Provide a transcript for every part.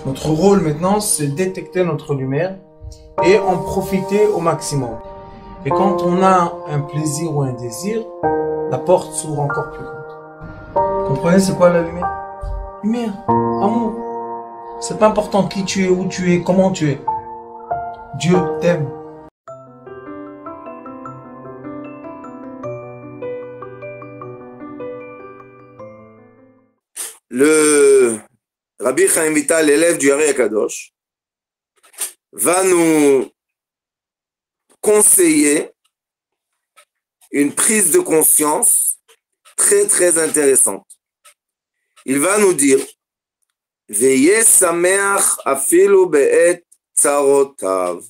Notre rôle maintenant, c'est détecter notre lumière et en profiter au maximum. Et quand on a un plaisir ou un désir, la porte s'ouvre encore plus grande. Vous comprenez c'est quoi la lumière? Lumière, amour. C'est pas important qui tu es, où tu es, comment tu es. Dieu t'aime. Le Rabbi Chaim Vital, l'élève du Hari Akadosh, va nous conseiller une prise de conscience très très intéressante. Il va nous dire Veye sameach afilu be'et tsarotav.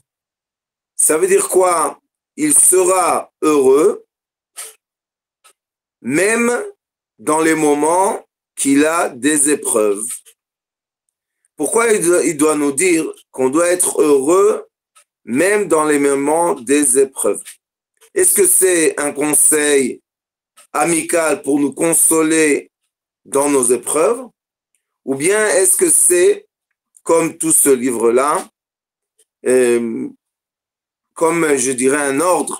Ça veut dire quoi? Il sera heureux même dans les moments qu'il a des épreuves. Pourquoi il doit nous dire qu'on doit être heureux même dans les moments des épreuves? Est-ce que c'est un conseil amical pour nous consoler dans nos épreuves? Ou bien est-ce que c'est, comme tout ce livre-là, comme je dirais un ordre,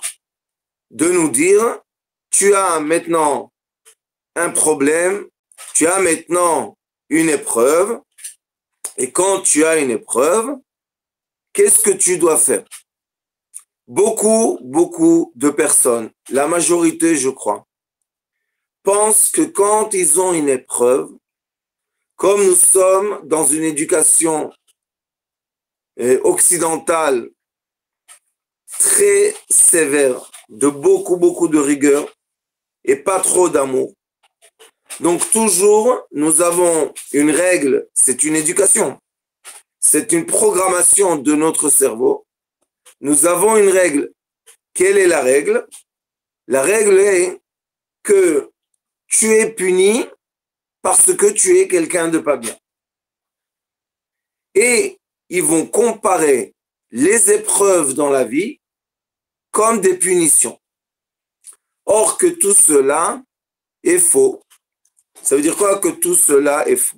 de nous dire, tu as maintenant un problème, tu as maintenant une épreuve, et quand tu as une épreuve, qu'est-ce que tu dois faire? Beaucoup de personnes, la majorité je crois, pensent que quand ils ont une épreuve, comme nous sommes dans une éducation occidentale très sévère, de beaucoup de rigueur et pas trop d'amour, donc toujours nous avons une règle, c'est une éducation, c'est une programmation de notre cerveau. Nous avons une règle. Quelle est la règle? La règle est que tu es puni parce que tu es quelqu'un de pas bien. Et ils vont comparer les épreuves dans la vie comme des punitions. Or que tout cela est faux. Ça veut dire quoi que tout cela est faux?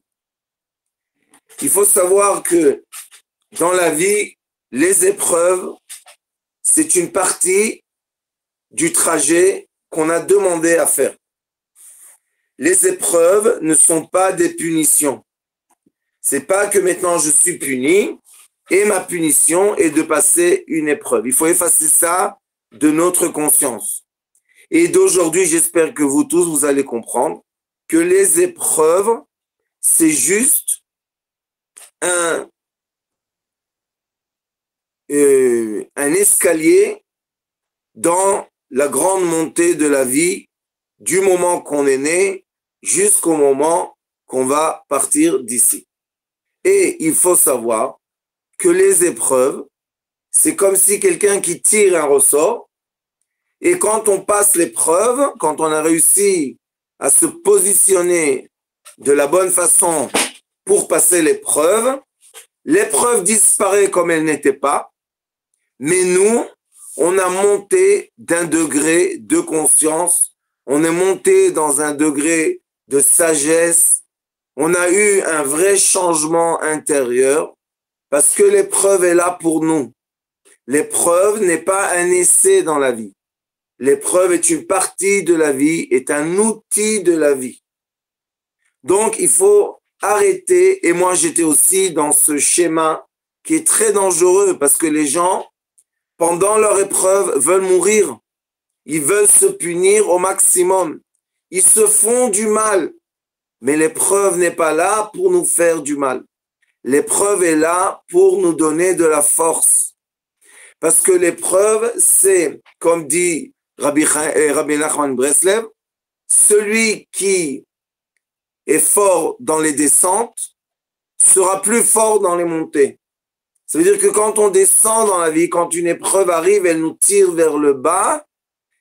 Il faut savoir que dans la vie, les épreuves, c'est une partie du trajet qu'on a demandé à faire. Les épreuves ne sont pas des punitions. C'est pas que maintenant je suis puni et ma punition est de passer une épreuve. Il faut effacer ça de notre conscience. Et d'aujourd'hui, j'espère que vous tous, vous allez comprendre que les épreuves, c'est juste un escalier dans la grande montée de la vie du moment qu'on est né jusqu'au moment qu'on va partir d'ici. Et il faut savoir que les épreuves, c'est comme si quelqu'un qui tire un ressort et quand on passe l'épreuve, quand on a réussi à se positionner de la bonne façon pour passer l'épreuve, l'épreuve disparaît comme elle n'était pas, mais nous, on a monté d'un degré de conscience, on est monté dans un degré de sagesse, on a eu un vrai changement intérieur parce que l'épreuve est là pour nous. L'épreuve n'est pas un essai dans la vie. L'épreuve est une partie de la vie, est un outil de la vie. Donc, il faut arrêter, et moi j'étais aussi dans ce schéma qui est très dangereux parce que les gens, pendant leur épreuve, veulent mourir. Ils veulent se punir au maximum. Ils se font du mal. Mais l'épreuve n'est pas là pour nous faire du mal. L'épreuve est là pour nous donner de la force. Parce que l'épreuve, c'est, comme dit Rabbi Nachman Breslev, celui qui est fort dans les descentes sera plus fort dans les montées. Ça veut dire que quand on descend dans la vie, quand une épreuve arrive, elle nous tire vers le bas,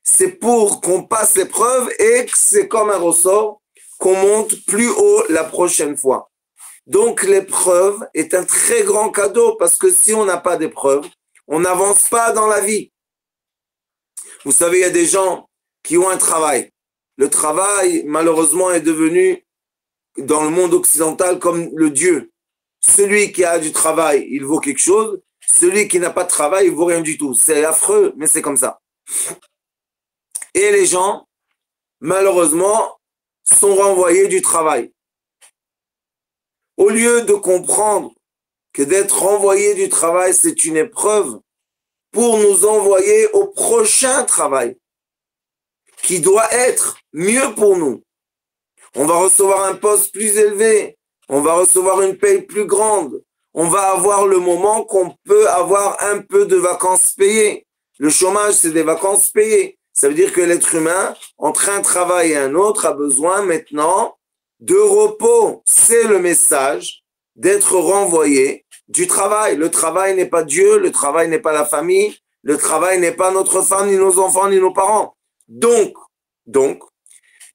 c'est pour qu'on passe l'épreuve et que c'est comme un ressort qu'on monte plus haut la prochaine fois. Donc l'épreuve est un très grand cadeau parce que si on n'a pas d'épreuve, on n'avance pas dans la vie. Vous savez, il y a des gens qui ont un travail. Le travail, malheureusement, est devenu dans le monde occidental comme le Dieu. celui qui a du travail, il vaut quelque chose. Celui qui n'a pas de travail, il vaut rien du tout. C'est affreux, mais c'est comme ça. Et les gens, malheureusement, sont renvoyés du travail. Au lieu de comprendre que d'être renvoyé du travail, c'est une épreuve pour nous envoyer au prochain travail, qui doit être mieux pour nous. On va recevoir un poste plus élevé, on va recevoir une paye plus grande, on va avoir le moment qu'on peut avoir un peu de vacances payées. Le chômage, c'est des vacances payées. Ça veut dire que l'être humain, entre un travail et un autre, a besoin maintenant de repos. C'est le message d'être renvoyé du travail. Le travail n'est pas Dieu, le travail n'est pas la famille, le travail n'est pas notre femme, ni nos enfants, ni nos parents. Donc,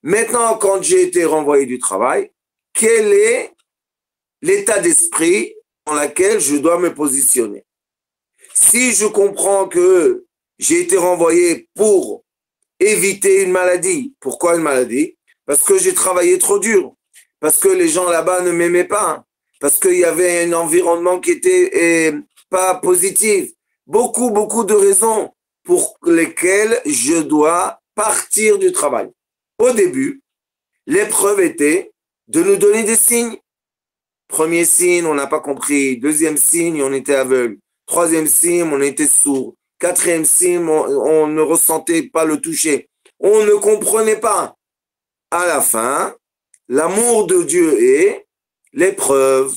maintenant, quand j'ai été renvoyé du travail, quel est l'état d'esprit dans lequel je dois me positionner? Si je comprends que j'ai été renvoyé pour éviter une maladie, pourquoi une maladie? Parce que j'ai travaillé trop dur, parce que les gens là-bas ne m'aimaient pas, parce qu'il y avait un environnement qui était pas positif. Beaucoup de raisons pour lesquelles je dois partir du travail. Au début, l'épreuve était de nous donner des signes. Premier signe, on n'a pas compris. Deuxième signe, on était aveugle. Troisième signe, on était sourd. Quatrième signe, on ne ressentait pas le toucher. On ne comprenait pas. À la fin, l'amour de Dieu est l'épreuve.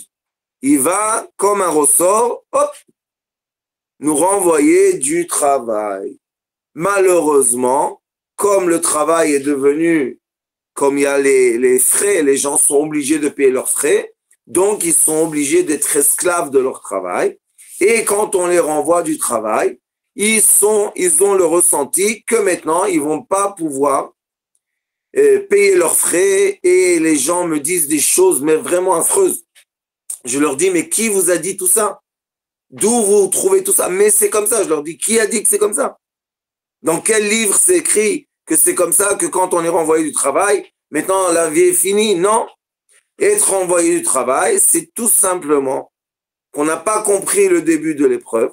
Il va, comme un ressort, hop, nous renvoyer du travail. Malheureusement, comme le travail est devenu, comme il y a les frais, les gens sont obligés de payer leurs frais, donc ils sont obligés d'être esclaves de leur travail. Et quand on les renvoie du travail, ils ont le ressenti que maintenant, ils vont pas pouvoir payer leurs frais, et les gens me disent des choses mais vraiment affreuses. Je leur dis, mais qui vous a dit tout ça? D'où vous trouvez tout ça? Mais c'est comme ça. Je leur dis, qui a dit que c'est comme ça? Dans quel livre c'est écrit que c'est comme ça, que quand on est renvoyé du travail, maintenant la vie est finie? Non. Être renvoyé du travail, c'est tout simplement qu'on n'a pas compris le début de l'épreuve.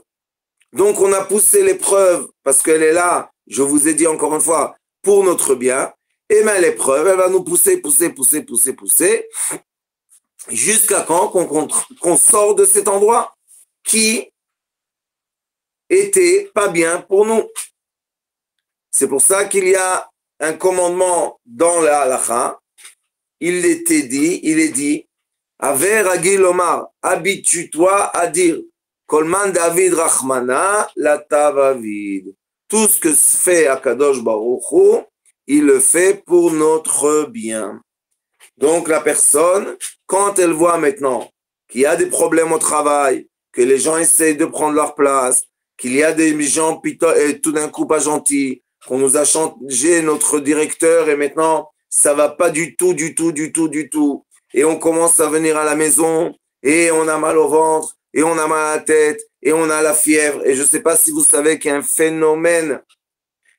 Donc on a poussé l'épreuve parce qu'elle est là, je vous ai dit encore une fois, pour notre bien. Et bien l'épreuve, elle va nous pousser, jusqu'à quand qu'on sort de cet endroit qui était pas bien pour nous. C'est pour ça qu'il y a un commandement dans la halakha. Il est dit, Aver Agil Omar, habitue-toi à dire, Kolman David Rachmana, la Tavavid. Tout ce que fait Akadosh Baruch Hu, il le fait pour notre bien. Donc la personne, quand elle voit maintenant qu'il y a des problèmes au travail, que les gens essayent de prendre leur place, qu'il y a des gens tout d'un coup pas gentils, qu'on nous a changé notre directeur et maintenant ça va pas du tout. Et on commence à venir à la maison et on a mal au ventre et on a mal à la tête et on a la fièvre. Et je sais pas si vous savez qu'il y a un phénomène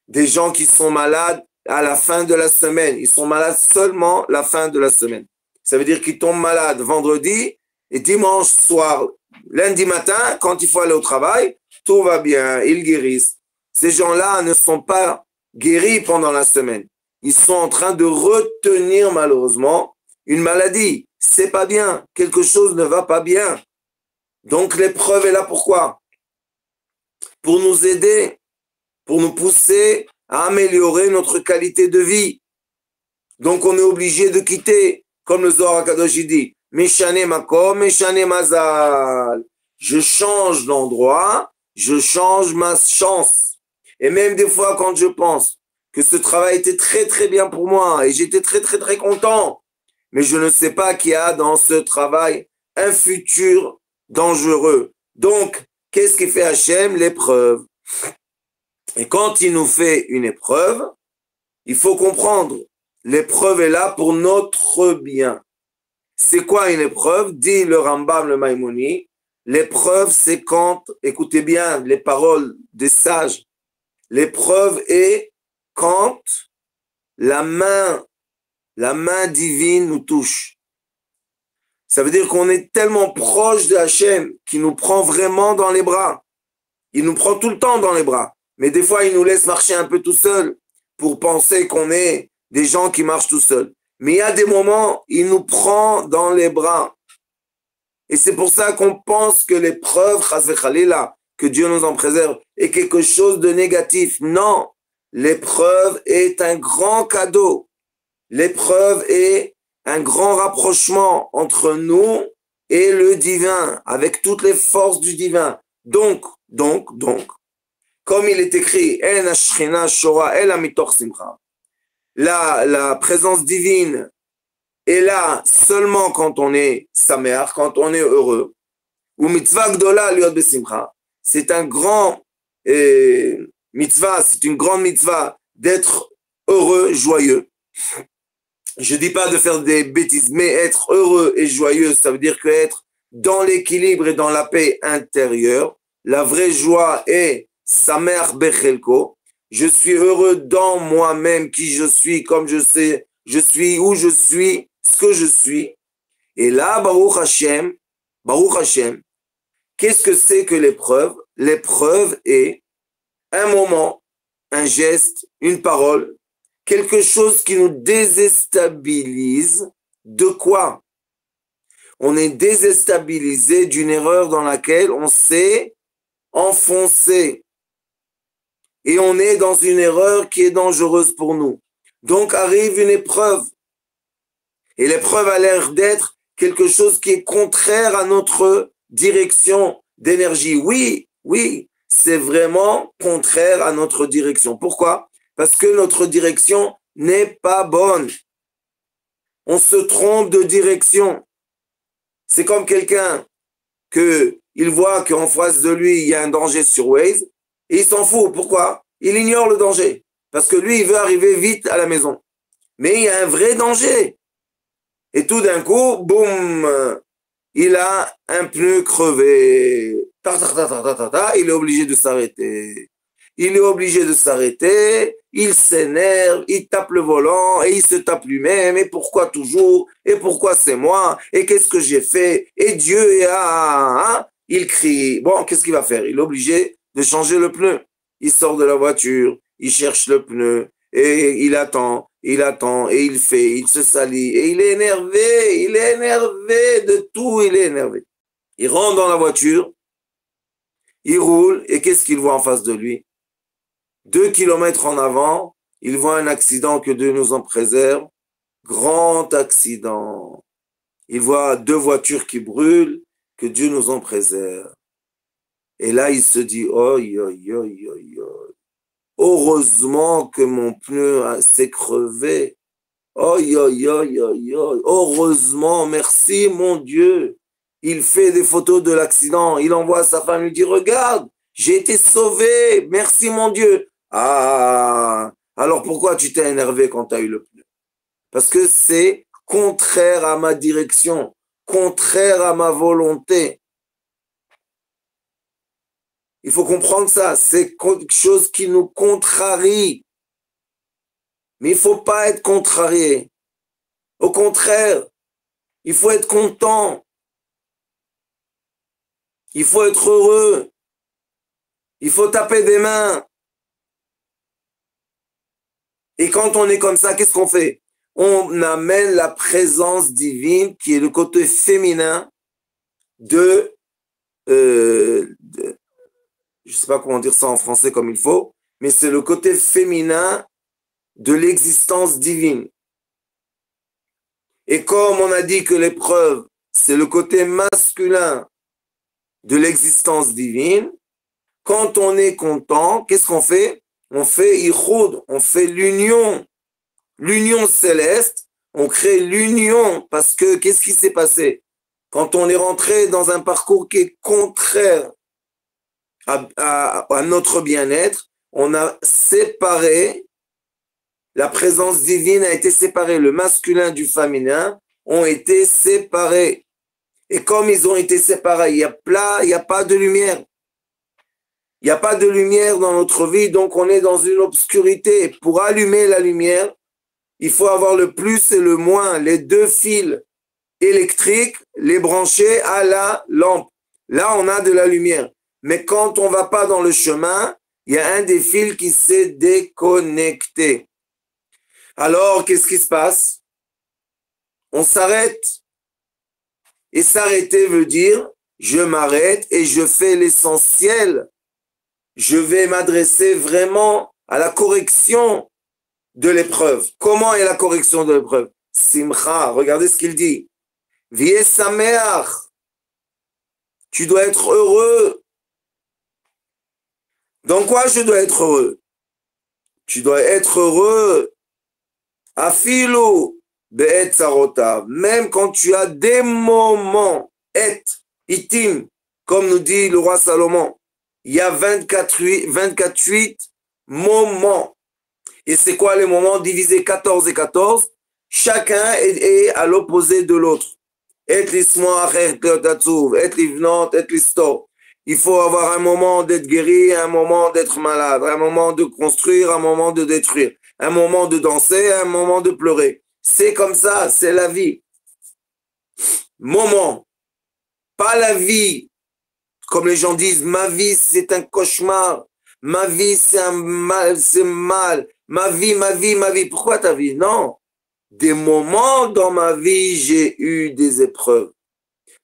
des gens qui sont malades à la fin de la semaine. Ils sont malades seulement la fin de la semaine. Ça veut dire qu'ils tombent malades vendredi et dimanche soir, lundi matin, quand il faut aller au travail, tout va bien, ils guérissent. Ces gens-là ne sont pas guéris pendant la semaine. Ils sont en train de retenir malheureusement une maladie. C'est pas bien. Quelque chose ne va pas bien. Donc l'épreuve est là pourquoi? Pour nous aider, pour nous pousser à améliorer notre qualité de vie. Donc on est obligé de quitter, comme le Zohar HaKadosh dit, Meshane Makom, Meshane Mazal. Je change d'endroit, je change ma chance. Et même des fois quand je pense que ce travail était très bien pour moi et j'étais très content, mais je ne sais pas qu'il y a dans ce travail un futur dangereux. Donc, qu'est-ce qui fait Hachem? L'épreuve. Et quand il nous fait une épreuve, il faut comprendre, l'épreuve est là pour notre bien. C'est quoi une épreuve? Dit le Rambam, le Maïmoni. L'épreuve, c'est quand, écoutez bien les paroles des sages, l'épreuve est quand la main divine nous touche. Ça veut dire qu'on est tellement proche de Hachem qu'il nous prend vraiment dans les bras. Il nous prend tout le temps dans les bras. Mais des fois, il nous laisse marcher un peu tout seul pour penser qu'on est des gens qui marchent tout seuls. Mais il y a des moments, il nous prend dans les bras. Et c'est pour ça qu'on pense que l'épreuve, que Dieu nous en préserve, est quelque chose de négatif. Non, l'épreuve est un grand cadeau. L'épreuve est un grand rapprochement entre nous et le divin, avec toutes les forces du divin. Donc, comme il est écrit, la présence divine est là seulement quand on est samer, quand on est heureux. Ou mitzvah gdola liot besimcha. C'est un grand mitzvah, c'est une grande mitzvah d'être heureux, joyeux. Je dis pas de faire des bêtises, mais être heureux et joyeux, ça veut dire que être dans l'équilibre et dans la paix intérieure. La vraie joie est samer bechelko. Je suis heureux dans moi-même, qui je suis, comme je sais, je suis où je suis, ce que je suis. Et là, Baruch Hashem, qu'est-ce que c'est que l'épreuve? L'épreuve est un moment, un geste, une parole, quelque chose qui nous désestabilise. De quoi? On est désestabilisé d'une erreur dans laquelle on s'est enfoncé. Et on est dans une erreur qui est dangereuse pour nous. Donc arrive une épreuve. Et l'épreuve a l'air d'être quelque chose qui est contraire à notre direction d'énergie. Oui, c'est vraiment contraire à notre direction. Pourquoi? Parce que notre direction n'est pas bonne. On se trompe de direction. C'est comme quelqu'un il voit qu'en face de lui, il y a un danger sur Waze, et il s'en fout. Pourquoi? Il ignore le danger. Parce que lui, il veut arriver vite à la maison. Mais il y a un vrai danger. Et tout d'un coup, boum, il a un pneu crevé. Il est obligé de s'arrêter. Il s'énerve, il tape le volant, et il se tape lui-même. Et pourquoi toujours? Et pourquoi c'est moi? Et qu'est-ce que j'ai fait? Et Dieu est il crie. Bon, qu'est-ce qu'il va faire? Il est obligé de changer le pneu. Il sort de la voiture, il cherche le pneu, et il attend, et il se salit, et il est énervé de tout, il est énervé. Il rentre dans la voiture, il roule, et qu'est-ce qu'il voit en face de lui? 2 kilomètres en avant, il voit un accident, que Dieu nous en préserve, grand accident. Il voit 2 voitures qui brûlent, que Dieu nous en préserve. Et là, il se dit, heureusement que mon pneu s'est crevé. Heureusement, merci mon Dieu. Il fait des photos de l'accident. Il envoie à sa femme, il lui dit, regarde, j'ai été sauvé. Merci mon Dieu. Ah, alors pourquoi tu t'es énervé quand tu as eu le pneu? Parce que c'est contraire à ma direction, contraire à ma volonté. Il faut comprendre ça, c'est quelque chose qui nous contrarie. Mais il ne faut pas être contrarié. Au contraire, il faut être content. Il faut être heureux. Il faut taper des mains. Et quand on est comme ça, qu'est-ce qu'on fait? On amène la présence divine, qui est le côté féminin je ne sais pas comment dire ça en français comme il faut, mais c'est le côté féminin de l'existence divine. Et comme on a dit que l'épreuve, c'est le côté masculin de l'existence divine, quand on est content, qu'est-ce qu'on fait? On fait ichud, on fait l'union céleste, on crée l'union, parce que qu'est-ce qui s'est passé? Quand on est rentré dans un parcours qui est contraire à notre bien-être, on a séparé, la présence divine a été séparée, le masculin du féminin ont été séparés. Et comme ils ont été séparés, il n'y a pas de lumière. Il n'y a pas de lumière dans notre vie, donc on est dans une obscurité. Pour allumer la lumière, il faut avoir le plus et le moins, les 2 fils. électrique, les brancher à la lampe. Là, on a de la lumière. Mais quand on ne va pas dans le chemin, il y a un des fils qui s'est déconnecté. Alors, qu'est-ce qui se passe? On s'arrête. Et s'arrêter veut dire, je m'arrête et je fais l'essentiel. Je vais m'adresser vraiment à la correction de l'épreuve. Comment est la correction de l'épreuve? Simcha, regardez ce qu'il dit. Vie sameach. Tu dois être heureux. Dans quoi je dois être heureux? Tu dois être heureux. Afilo be'et sarotav. Même quand tu as des moments, et itim, comme nous dit le roi Salomon, il y a 24 moments. Et c'est quoi les moments? Divisés 14 et 14. Chacun est à l'opposé de l'autre. Et l'ismoach, et l'otatsuv, et l'ivnot, et l'histor. Il faut avoir un moment d'être guéri, un moment d'être malade, un moment de construire, un moment de détruire, un moment de danser, un moment de pleurer. C'est comme ça, c'est la vie. Moment. Pas la vie, comme les gens disent, ma vie c'est un cauchemar, ma vie c'est un mal, c'est mal, ma vie. Pourquoi ta vie? Non. Des moments dans ma vie, j'ai eu des épreuves.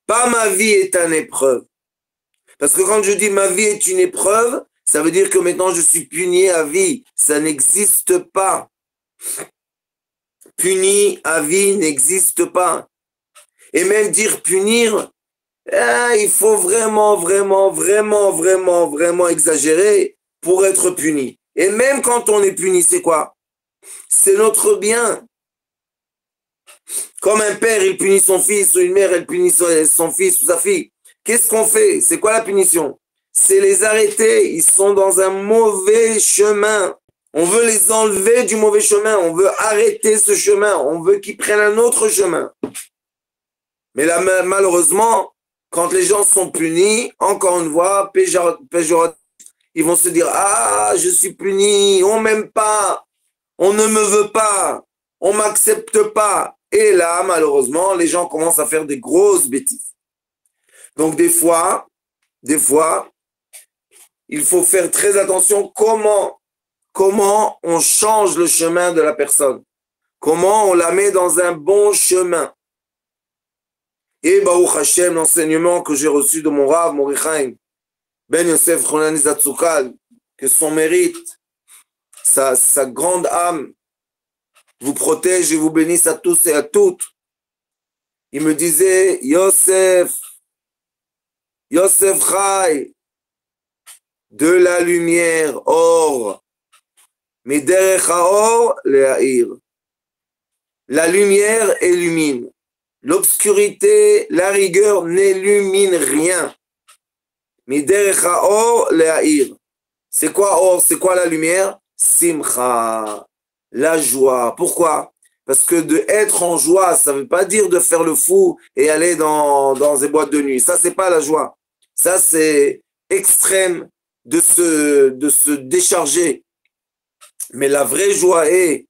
Pas ma vie est une épreuve. Parce que quand je dis ma vie est une épreuve, ça veut dire que maintenant je suis puni à vie. Ça n'existe pas. Puni à vie n'existe pas. Et même dire punir, il faut vraiment exagérer pour être puni. Et même quand on est puni, c'est quoi? C'est notre bien. Comme un père, il punit son fils, ou une mère, elle punit son fils ou sa fille. Qu'est-ce qu'on fait? C'est quoi la punition? C'est les arrêter. Ils sont dans un mauvais chemin. On veut les enlever du mauvais chemin. On veut arrêter ce chemin. On veut qu'ils prennent un autre chemin. Mais là, malheureusement, quand les gens sont punis, encore une fois, péjoratif, ils vont se dire, ah, je suis puni, on m'aime pas, on ne me veut pas, on m'accepte pas. Et là, malheureusement, les gens commencent à faire des grosses bêtises. Donc, des fois, il faut faire très attention comment on change le chemin de la personne. Comment on la met dans un bon chemin. Et Baruch Hashem, l'enseignement que j'ai reçu de mon Rav, Morichaim, Ben Yosef Chonani Zatzukal, que son mérite, sa grande âme, vous protège et vous bénisse à tous et à toutes. Il me disait, Yosef Chai, de la lumière, or, Miderech haor le'air. La lumière illumine. L'obscurité, la rigueur n'illumine rien. Miderech haor le'air. C'est quoi or? C'est quoi la lumière? Simcha. La joie. Pourquoi? Parce que de être en joie, ça ne veut pas dire de faire le fou et aller dans des boîtes de nuit. Ça, c'est pas la joie. Ça, c'est extrême de se décharger. Mais la vraie joie est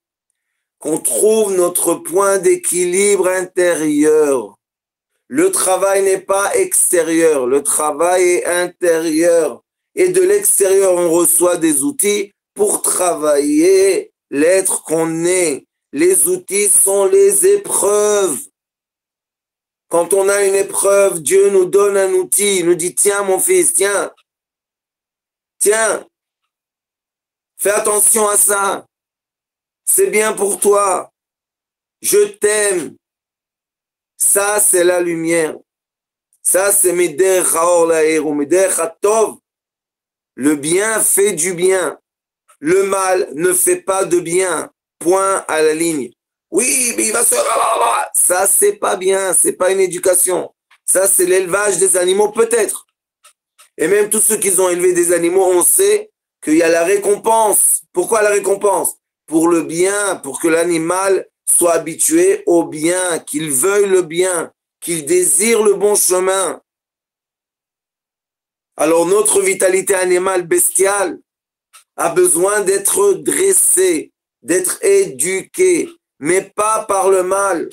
qu'on trouve notre point d'équilibre intérieur. Le travail n'est pas extérieur, le travail est intérieur. Et de l'extérieur, on reçoit des outils pour travailler l'être qu'on est. Les outils sont les épreuves. Quand on a une épreuve, Dieu nous donne un outil. Il nous dit, tiens mon fils, tiens, fais attention à ça. C'est bien pour toi. Je t'aime. Ça, c'est la lumière. Ça, c'est Miderech haor le'air ou Miderech hatov. Le bien fait du bien. Le mal ne fait pas de bien. Point à la ligne. Oui, mais il va se... Ça, c'est pas bien. C'est pas une éducation. Ça, c'est l'élevage des animaux, peut-être. Et même tous ceux qui ont élevé des animaux, on sait qu'il y a la récompense. Pourquoi la récompense? Pour le bien, pour que l'animal soit habitué au bien, qu'il veuille le bien, qu'il désire le bon chemin. Alors notre vitalité animale bestiale a besoin d'être dressée, d'être éduquée, mais pas par le mal.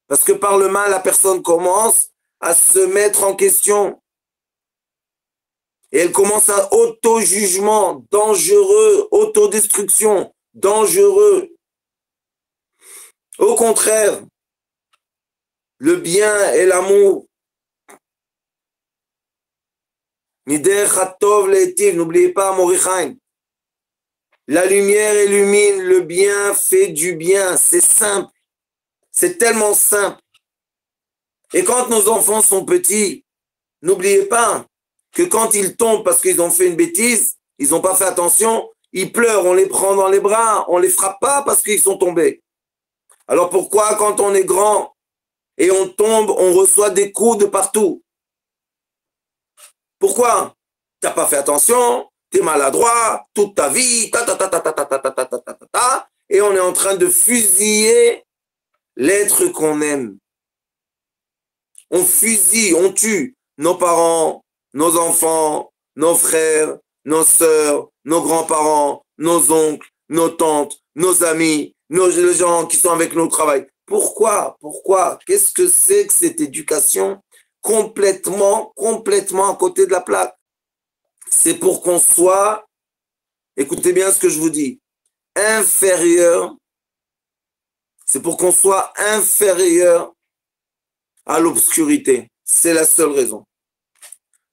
Parce que par le mal, la personne commence à se mettre en question. Et elle commence à auto-jugement, dangereux, autodestruction, dangereux. Au contraire, le bien et l'amour. Mider Chatov Leitiv, n'oubliez pas Morichaim. La lumière illumine, le bien fait du bien. C'est simple. C'est tellement simple. Et quand nos enfants sont petits, n'oubliez pas que quand ils tombent parce qu'ils ont fait une bêtise, ils n'ont pas fait attention, ils pleurent, on les prend dans les bras, on les frappe pas parce qu'ils sont tombés. Alors pourquoi quand on est grand et on tombe, on reçoit des coups de partout? Pourquoi? T'as pas fait attention, t'es maladroit, toute ta vie, et on est en train de fusiller l'être qu'on aime. On fusille, on tue nos parents, nos enfants, nos frères, nos sœurs, nos grands-parents, nos oncles, nos tantes, nos amis, les gens qui sont avec nous au travail. Pourquoi? Qu'est-ce que c'est que cette éducation complètement à côté de la plaque? C'est pour qu'on soit, écoutez bien ce que je vous dis, inférieur. C'est pour qu'on soit inférieur à l'obscurité. C'est la seule raison.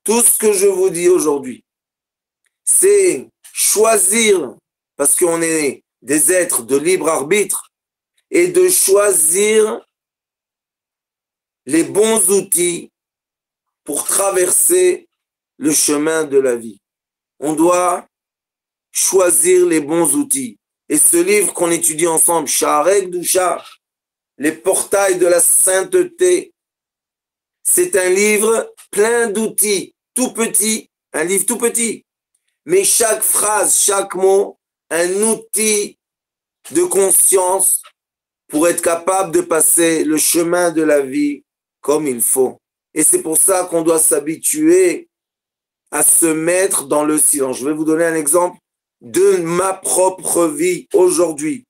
Tout ce que je vous dis aujourd'hui, c'est choisir, parce qu'on est des êtres de libre arbitre, et de choisir les bons outils pour traverser le chemin de la vie. On doit choisir les bons outils. Et ce livre qu'on étudie ensemble, Sha'arei Kedusha, les portails de la sainteté, c'est un livre plein d'outils, tout petit, un livre tout petit. Mais chaque phrase, chaque mot, un outil de conscience pour être capable de passer le chemin de la vie comme il faut. Et c'est pour ça qu'on doit s'habituer à se mettre dans le silence. Je vais vous donner un exemple de ma propre vie aujourd'hui.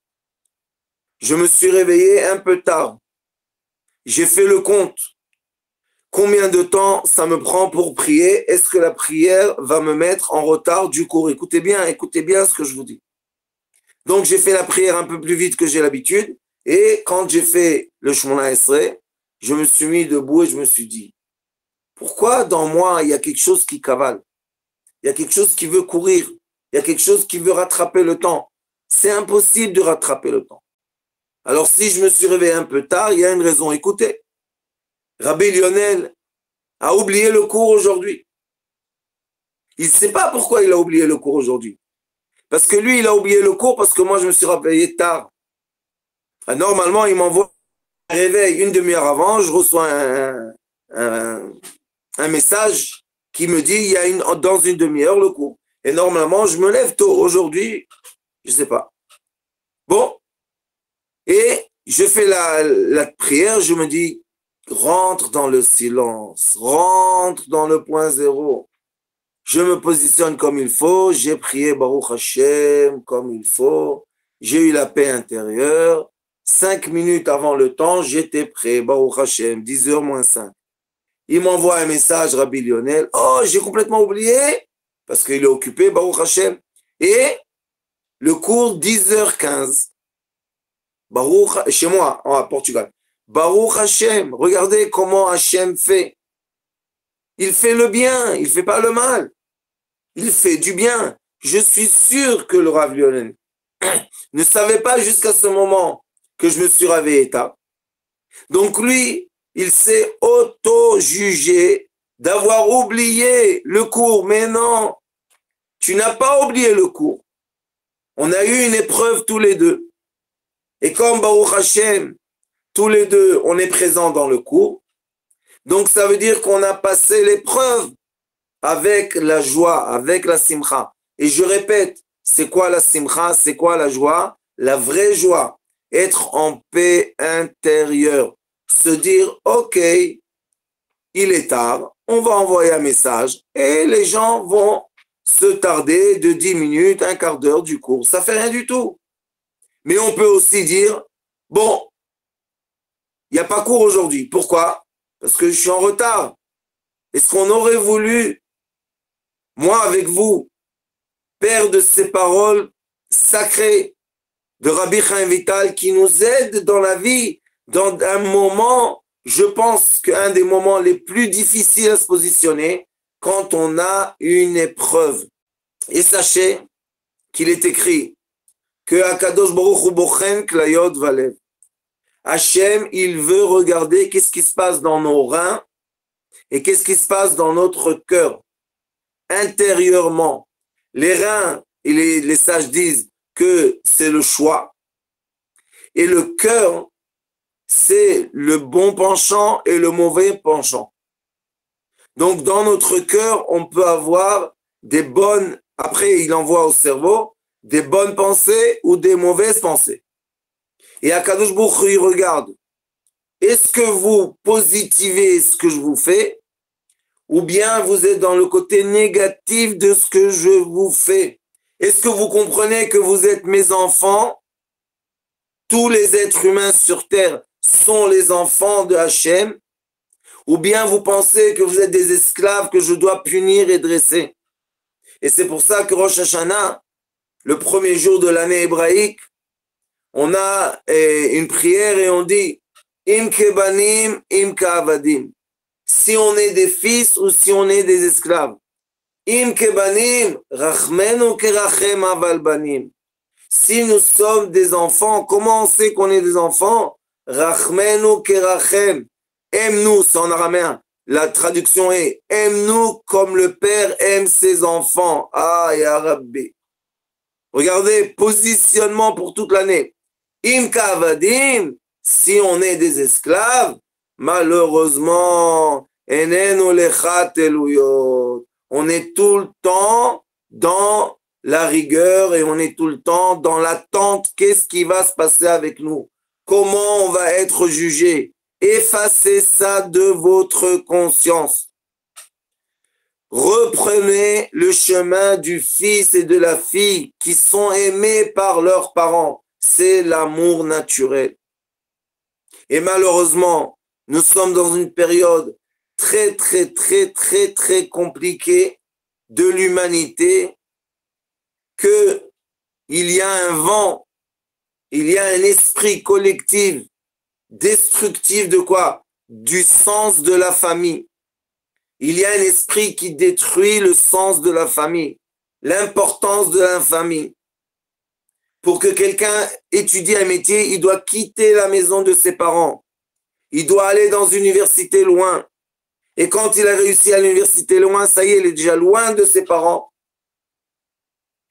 Je me suis réveillé un peu tard. J'ai fait le compte. Combien de temps ça me prend pour prier? Est-ce que la prière va me mettre en retard du cours? Écoutez bien ce que je vous dis. Donc, j'ai fait la prière un peu plus vite que j'ai l'habitude. Et quand j'ai fait le Shemona Esrei, je me suis mis debout et je me suis dit, pourquoi dans moi, il y a quelque chose qui cavale? Il y a quelque chose qui veut courir. Il y a quelque chose qui veut rattraper le temps. C'est impossible de rattraper le temps. Alors, si je me suis réveillé un peu tard, il y a une raison. Écoutez, Rabbi Lionel a oublié le cours aujourd'hui. Il ne sait pas pourquoi il a oublié le cours aujourd'hui. Parce que lui, il a oublié le cours parce que moi, je me suis réveillé tard. Normalement, il m'envoie un réveil une demi-heure avant. Je reçois un message qui me dit il y a dans une demi-heure le cours. Et normalement, je me lève tôt. Aujourd'hui, je ne sais pas. Bon. Et je fais la prière. Je me dis, rentre dans le silence. Rentre dans le point zéro. Je me positionne comme il faut. J'ai prié Baruch Hashem comme il faut. J'ai eu la paix intérieure. 5 minutes avant le temps, j'étais prêt. Baruch Hashem, 10h moins 5. Il m'envoie un message, Rabbi Lionel. Oh, j'ai complètement oublié. Parce qu'il est occupé, Baruch Hashem. Et le cours, 10h15. Baruch, chez moi, en Portugal. Baruch Hashem. Regardez comment Hashem fait. Il fait le bien, il ne fait pas le mal. Il fait du bien. Je suis sûr que le Rav Lionel ne savait pas jusqu'à ce moment que je me suis réveillé tard. Donc lui, il s'est auto-jugé d'avoir oublié le cours. Mais non, tu n'as pas oublié le cours. On a eu une épreuve tous les deux. Et comme Baruch Hashem, tous les deux, on est présents dans le cours. Donc ça veut dire qu'on a passé l'épreuve avec la joie, avec la simcha. Et je répète, c'est quoi la simcha? C'est quoi la joie? La vraie joie. Être en paix intérieure. Se dire, ok, il est tard, on va envoyer un message et les gens vont se tarder de 10 minutes, un quart d'heure du cours. Ça fait rien du tout. Mais on peut aussi dire, bon, Il n'y a pas cours aujourd'hui. Pourquoi? Parce que je suis en retard. Est-ce qu'on aurait voulu, moi avec vous, faire de ces paroles sacrées de Rabbi Chaim Vital qui nous aident dans la vie, dans un moment, je pense qu'un des moments les plus difficiles à se positionner, quand on a une épreuve. Et sachez qu'il est écrit que Akadosh Baruch Hu bochen klayot valev. Hachem, il veut regarder qu'est-ce qui se passe dans nos reins et qu'est-ce qui se passe dans notre cœur, intérieurement. Les reins, et les sages disent que c'est le choix. Et le cœur, c'est le bon penchant et le mauvais penchant. Donc, dans notre cœur, on peut avoir des bonnes, après il envoie au cerveau, des bonnes pensées ou des mauvaises pensées. Et Akadosh Baruch Hu, il regarde. Est-ce que vous positivez ce que je vous fais ou bien vous êtes dans le côté négatif de ce que je vous fais? Est-ce que vous comprenez que vous êtes mes enfants? Tous les êtres humains sur terre sont les enfants de Hachem? Ou bien vous pensez que vous êtes des esclaves que je dois punir et dresser? Et c'est pour ça que Rosh Hashanah, le premier jour de l'année hébraïque, on a une prière et on dit Im kebanim, im ka'avadim. Si on est des fils ou si on est des esclaves. Im kebanim, rachmenu kerachem aval banim. Si nous sommes des enfants, comment on sait qu'on est des enfants? Rachmenu kerachem. Aime-nous, c'est en araméen. La traduction est aime-nous comme le Père aime ses enfants. Ah, ya Rabbi. Regardez, positionnement pour toute l'année. Im ka'avadim, si on est des esclaves, malheureusement, enenu lechat eluyot. On est tout le temps dans la rigueur et on est tout le temps dans l'attente. Qu'est-ce qui va se passer avec nous? Comment on va être jugé? Effacez ça de votre conscience. Reprenez le chemin du fils et de la fille qui sont aimés par leurs parents. C'est l'amour naturel. Et malheureusement, nous sommes dans une période très compliquée de l'humanité, que il y a un vent, il y a un esprit collectif destructif de quoi? Du sens de la famille. Il y a un esprit qui détruit le sens de la famille, l'importance de la famille. Pour que quelqu'un étudie un métier, il doit quitter la maison de ses parents. Il doit aller dans une université loin. Et quand il a réussi à l'université loin, ça y est, il est déjà loin de ses parents.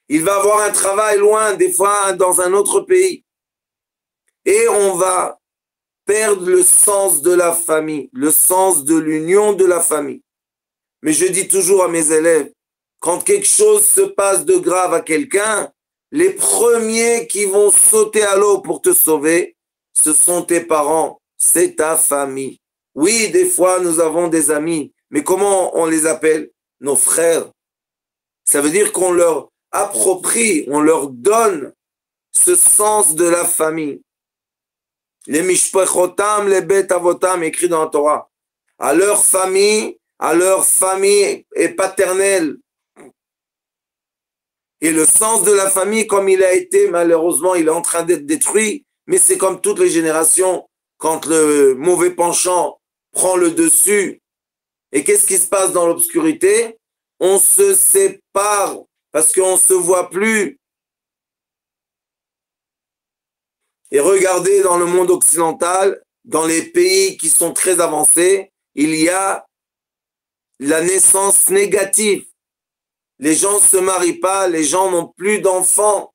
Il va avoir un travail loin, des fois dans un autre pays. Et on va perdre le sens de la famille, le sens de l'union de la famille. Mais je dis toujours à mes élèves, quand quelque chose se passe de grave à quelqu'un, les premiers qui vont sauter à l'eau pour te sauver, ce sont tes parents, c'est ta famille. Oui, des fois, nous avons des amis, mais comment on les appelle? Nos frères. Ça veut dire qu'on leur approprie, on leur donne ce sens de la famille. Les mishpachotam, les bet avotam, écrit dans la Torah. À leur famille et paternelle. Et le sens de la famille, comme il a été, malheureusement, il est en train d'être détruit, mais c'est comme toutes les générations, quand le mauvais penchant prend le dessus. Et qu'est-ce qui se passe dans l'obscurité? On se sépare parce qu'on ne se voit plus. Et regardez dans le monde occidental, dans les pays qui sont très avancés, il y a la naissance négative. Les gens ne se marient pas, les gens n'ont plus d'enfants.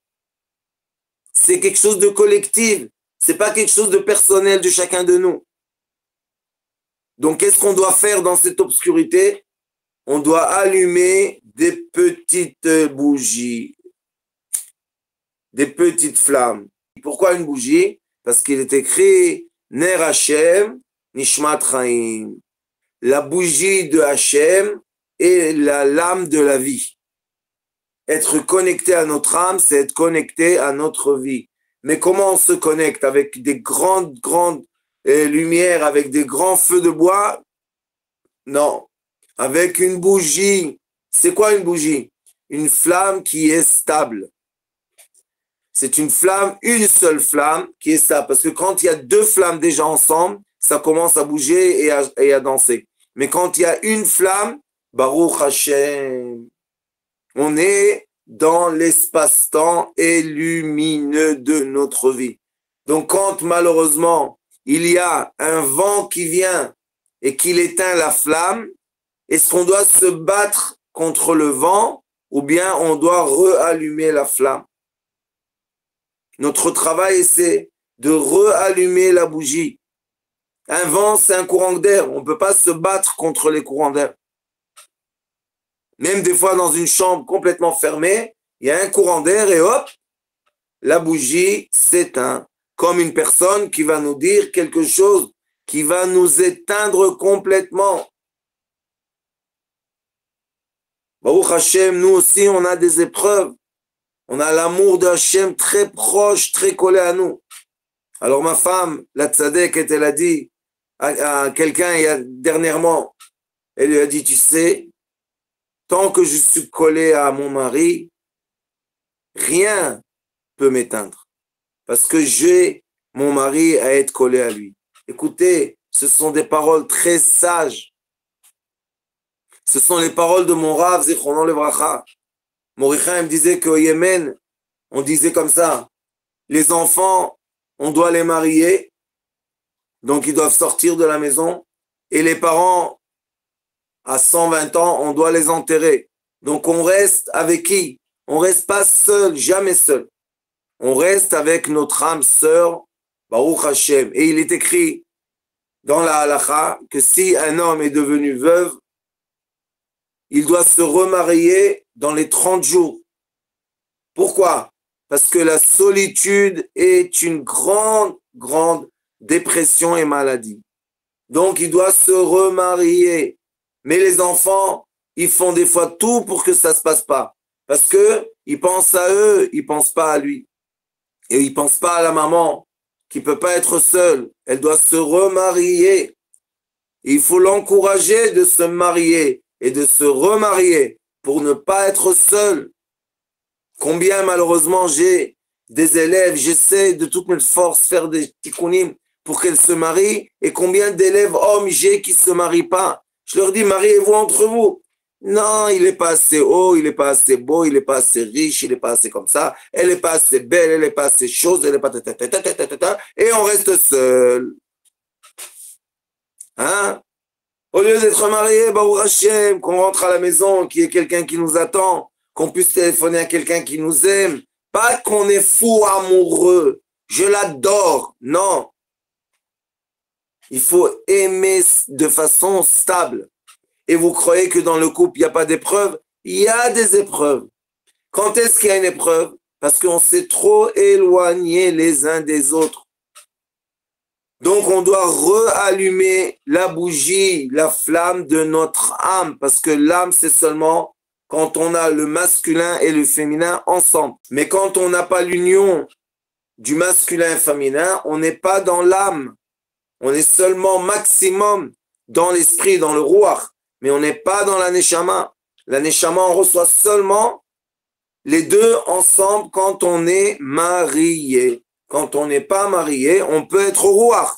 C'est quelque chose de collectif. C'est pas quelque chose de personnel de chacun de nous. Donc, qu'est-ce qu'on doit faire dans cette obscurité? On doit allumer des petites bougies, des petites flammes. Pourquoi une bougie? Parce qu'il est écrit Ner Hashem Nishmat Chaim. La bougie de Hashem est la lame de la vie. Être connecté à notre âme, c'est être connecté à notre vie. Mais comment on se connecte? Avec des grandes lumière avec des grands feux de bois. Non. Avec une bougie. C'est quoi une bougie? Une flamme qui est stable. C'est une flamme, une seule flamme qui est stable. Parce que quand il y a deux flammes déjà ensemble, ça commence à bouger et à danser. Mais quand il y a une flamme, Baruch Hashem, on est dans l'espace-temps et lumineux de notre vie. Donc quand malheureusement, il y a un vent qui vient et qu'il éteint la flamme, est-ce qu'on doit se battre contre le vent ou bien on doit rallumer la flamme? Notre travail, c'est de rallumer la bougie. Un vent, c'est un courant d'air. On ne peut pas se battre contre les courants d'air. Même des fois, dans une chambre complètement fermée, il y a un courant d'air et hop, la bougie s'éteint. Comme une personne qui va nous dire quelque chose qui va nous éteindre complètement. Baruch Hashem, nous aussi, on a des épreuves. On a l'amour de Hashem très proche, très collé à nous. Alors ma femme, la tzadek, elle a dit à quelqu'un dernièrement, elle lui a dit, tu sais, tant que je suis collé à mon mari, rien peut m'éteindre. Parce que j'ai mon mari à être collé à lui. Écoutez, ce sont des paroles très sages. Ce sont les paroles de mon Rav, Zichrono Levracha. Moricha me disait qu'au Yémen, on disait comme ça, les enfants, on doit les marier, donc ils doivent sortir de la maison, et les parents, à 120 ans, on doit les enterrer. Donc on reste avec qui? On reste pas seul, jamais seul. On reste avec notre âme sœur, Baruch Hashem. Et il est écrit dans la halakha que si un homme est devenu veuve, il doit se remarier dans les 30 jours. Pourquoi? Parce que la solitude est une grande dépression et maladie. Donc, il doit se remarier. Mais les enfants, ils font des fois tout pour que ça ne se passe pas. Parce que ils pensent à eux, ils ne pensent pas à lui. Et ils ne pensent pas à la maman qui ne peut pas être seule. Elle doit se remarier. Et il faut l'encourager de se marier et de se remarier pour ne pas être seul. Combien malheureusement j'ai des élèves, j'essaie de toutes mes forces faire des tikkunim pour qu'elles se marient, et combien d'élèves hommes j'ai qui ne se marient pas. Je leur dis, mariez-vous entre vous. Non, il n'est pas assez haut, il n'est pas assez beau, il n'est pas assez riche, il n'est pas assez comme ça, elle n'est pas assez belle, elle n'est pas assez chose, elle n'est pas... Et on reste seul. Hein? Au lieu d'être marié, Baruch Hashem, qu'on rentre à la maison, qu'il y ait quelqu'un qui nous attend, qu'on puisse téléphoner à quelqu'un qui nous aime. Pas qu'on est fou amoureux. Je l'adore. Non. Il faut aimer de façon stable. Et vous croyez que dans le couple, il n'y a pas d'épreuves? Il y a des épreuves. Quand est-ce qu'il y a une épreuve? Parce qu'on s'est trop éloignés les uns des autres. Donc, on doit rallumer la bougie, la flamme de notre âme, parce que l'âme, c'est seulement quand on a le masculin et le féminin ensemble. Mais quand on n'a pas l'union du masculin et féminin, on n'est pas dans l'âme. On est seulement maximum dans l'esprit, dans le ruach, mais on n'est pas dans la neshama. La neshama, on reçoit seulement les deux ensemble quand on est marié. Quand on n'est pas marié, on peut être au ruach.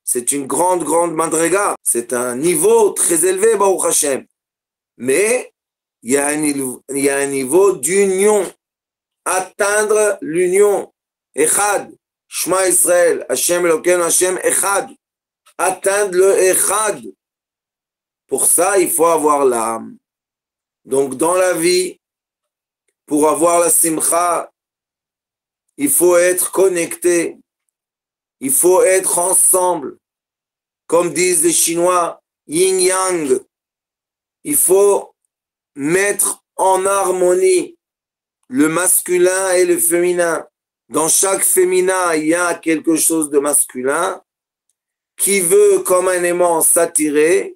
C'est une grande madriga. C'est un niveau très élevé, Baruch Hashem. Mais il y a un niveau d'union. Atteindre l'union. Echad. Shema Israël. Hashem Elokeinu Hashem Echad. Atteindre le Echad. Pour ça, il faut avoir l'âme. Donc, dans la vie, pour avoir la simcha, il faut être connecté. Il faut être ensemble. Comme disent les Chinois, yin-yang. Il faut mettre en harmonie le masculin et le féminin. Dans chaque féminin, il y a quelque chose de masculin qui veut, comme un aimant, s'attirer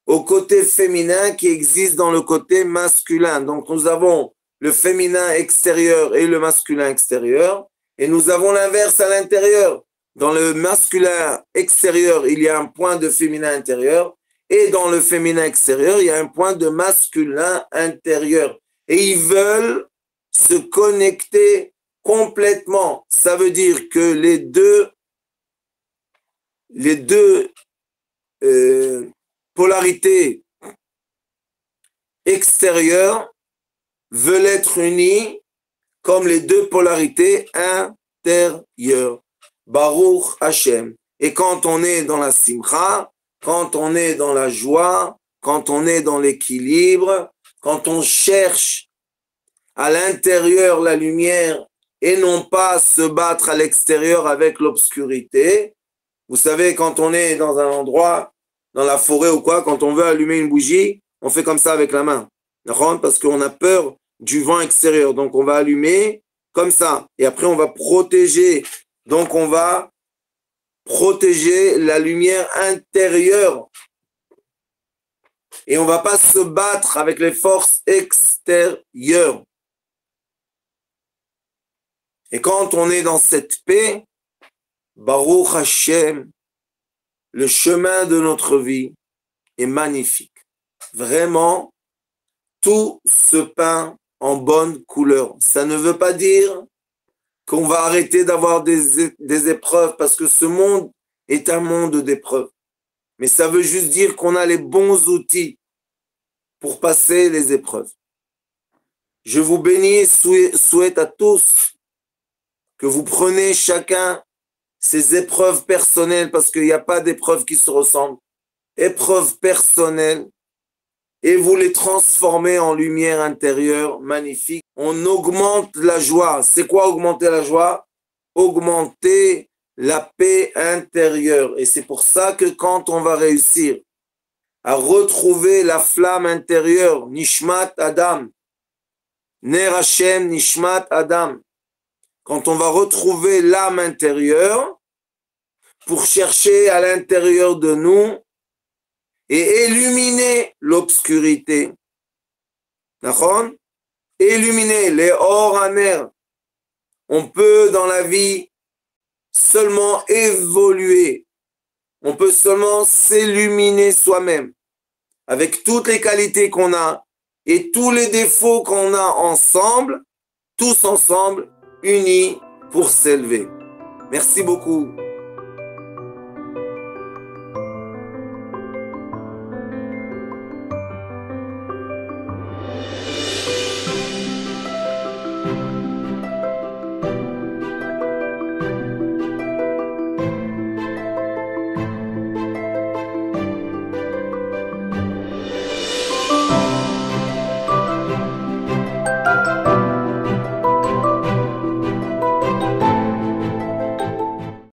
au côté féminin qui existe dans le côté masculin. Donc, nous avons le féminin extérieur et le masculin extérieur, et nous avons l'inverse à l'intérieur. Dans le masculin extérieur, il y a un point de féminin intérieur. Et dans le féminin extérieur, il y a un point de masculin intérieur. Et ils veulent se connecter complètement. Ça veut dire que les deux polarités extérieures veulent être unies comme les deux polarités intérieures. Baruch Hashem. Et quand on est dans la simcha, quand on est dans la joie, quand on est dans l'équilibre, quand on cherche à l'intérieur la lumière et non pas se battre à l'extérieur avec l'obscurité. Vous savez, quand on est dans un endroit, dans la forêt ou quoi, quand on veut allumer une bougie, on fait comme ça avec la main. Parce qu'on a peur du vent extérieur. Donc on va allumer comme ça. Et après on va protéger. Donc on va protéger la lumière intérieure. Et on ne va pas se battre avec les forces extérieures. Et quand on est dans cette paix, Baruch Hashem, le chemin de notre vie est magnifique. Vraiment, tout se peint en bonne couleur. Ça ne veut pas dire qu'on va arrêter d'avoir des épreuves parce que ce monde est un monde d'épreuves. Mais ça veut juste dire qu'on a les bons outils pour passer les épreuves. Je vous bénis et souhaite à tous que vous prenez chacun ses épreuves personnelles parce qu'il n'y a pas d'épreuves qui se ressemblent. Épreuves personnelles et vous les transformez en lumière intérieure magnifique. On augmente la joie. C'est quoi augmenter la joie? Augmenter la paix intérieure. Et c'est pour ça que quand on va réussir à retrouver la flamme intérieure, Nishmat Adam, Ner Hashem, Nishmat Adam, quand on va retrouver l'âme intérieure pour chercher à l'intérieur de nous et illuminer l'obscurité. D'accord? Illuminer les or-aner. On peut dans la vie seulement évoluer. On peut seulement s'illuminer soi-même avec toutes les qualités qu'on a et tous les défauts qu'on a ensemble, tous ensemble, unis pour s'élever. Merci beaucoup.